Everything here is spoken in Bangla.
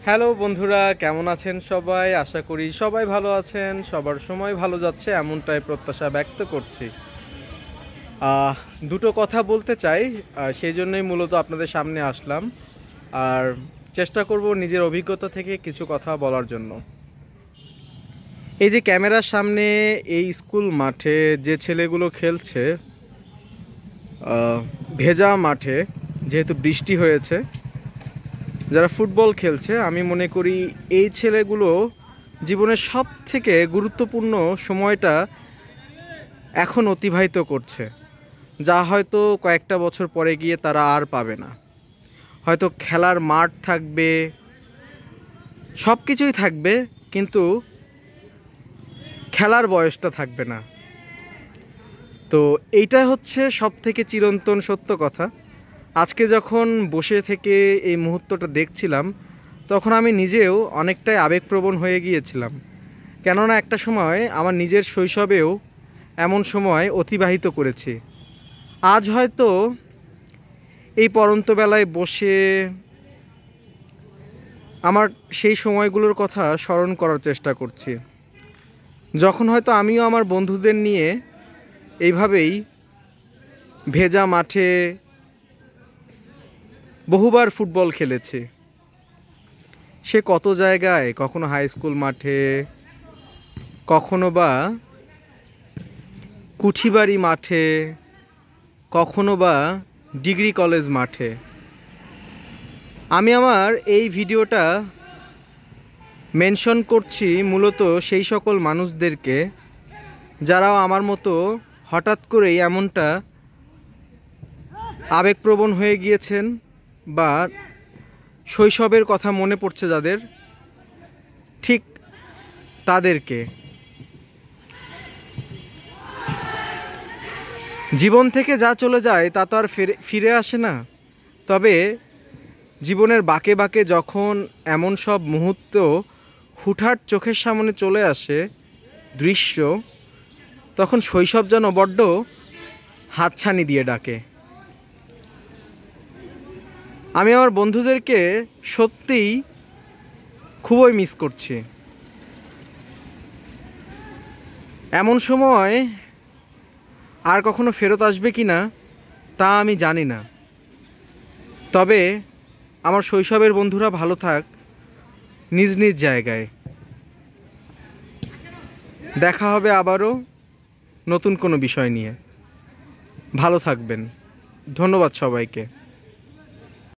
হ্যালো বন্ধুরা, কেমন আছেন সবাই? আশা করি সবাই ভালো আছেন, সবার সময় ভালো যাচ্ছে এমনটাই প্রত্যাশা ব্যক্ত করছি। আহ, দুটো কথা বলতে চাই, সেই জন্যই মূলত আপনাদের সামনে আসলাম। আর চেষ্টা করব নিজের অভিজ্ঞতা থেকে কিছু কথা বলার জন্য। এই যে ক্যামেরার সামনে এই স্কুল মাঠে যে ছেলেগুলো খেলছে, ভেজা মাঠে, যেহেতু বৃষ্টি হয়েছে, যারা ফুটবল খেলছে, আমি মনে করি এই ছেলেগুলো জীবনের সব থেকে গুরুত্বপূর্ণ সময়টা এখন অতিবাহিত করছে, যা হয়তো কয়েকটা বছর পরে গিয়ে তারা আর পাবে না। হয়তো খেলার মাঠ থাকবে, সব কিছুই থাকবে, কিন্তু খেলার বয়সটা থাকবে না। তো এইটা হচ্ছে সব থেকে চিরন্তন সত্য কথা। আজকে যখন বসে থেকে এই মুহূর্তটা দেখছিলাম, তখন আমি নিজেও অনেকটাই আবেগপ্রবণ হয়ে গিয়েছিলাম। কেননা একটা সময় আমার নিজের শৈশবেও এমন সময় অতিবাহিত করেছি। আজ হয়তো এই পড়ন্ত বেলায় বসে আমার সেই সময়গুলোর কথা স্মরণ করার চেষ্টা করছি, যখন হয়তো আমিও আমার বন্ধুদের নিয়ে এইভাবেই ভেজা মাঠে বহুবার ফুটবল খেলেছি। সে কত জায়গায়, কখনো হাই স্কুল মাঠে, কখনো বা কুঠিবাড়ি মাঠে, কখনো বা ডিগ্রি কলেজ মাঠে। আমি আমার এই ভিডিওটা মেনশন করছি মূলত সেই সকল মানুষদেরকে যারাও আমার মতো হঠাৎ করেই এমনটা আবেগপ্রবণ হয়ে গিয়েছেন, বা শৈশবের কথা মনে পড়ছে যাদের, ঠিক তাদেরকে। জীবন থেকে যা চলে যায় তা তো আর ফিরে আসে না। তবে জীবনের বাঁকে বাঁকে যখন এমন সব মুহূর্ত হুটহাট চোখের সামনে চলে আসে, দৃশ্য, তখন শৈশব যেন বড্ড হাতছানি দিয়ে ডাকে। আমি আমার বন্ধুদেরকে সত্যিই খুবই মিস করছি। এমন সময় আর কখনো ফেরত আসবে কি না তা আমি জানি না। তবে আমার শৈশবের বন্ধুরা ভালো থাক নিজ নিজ জায়গায়। দেখা হবে আবারও নতুন কোনো বিষয় নিয়ে। ভালো থাকবেন। ধন্যবাদ সবাইকে।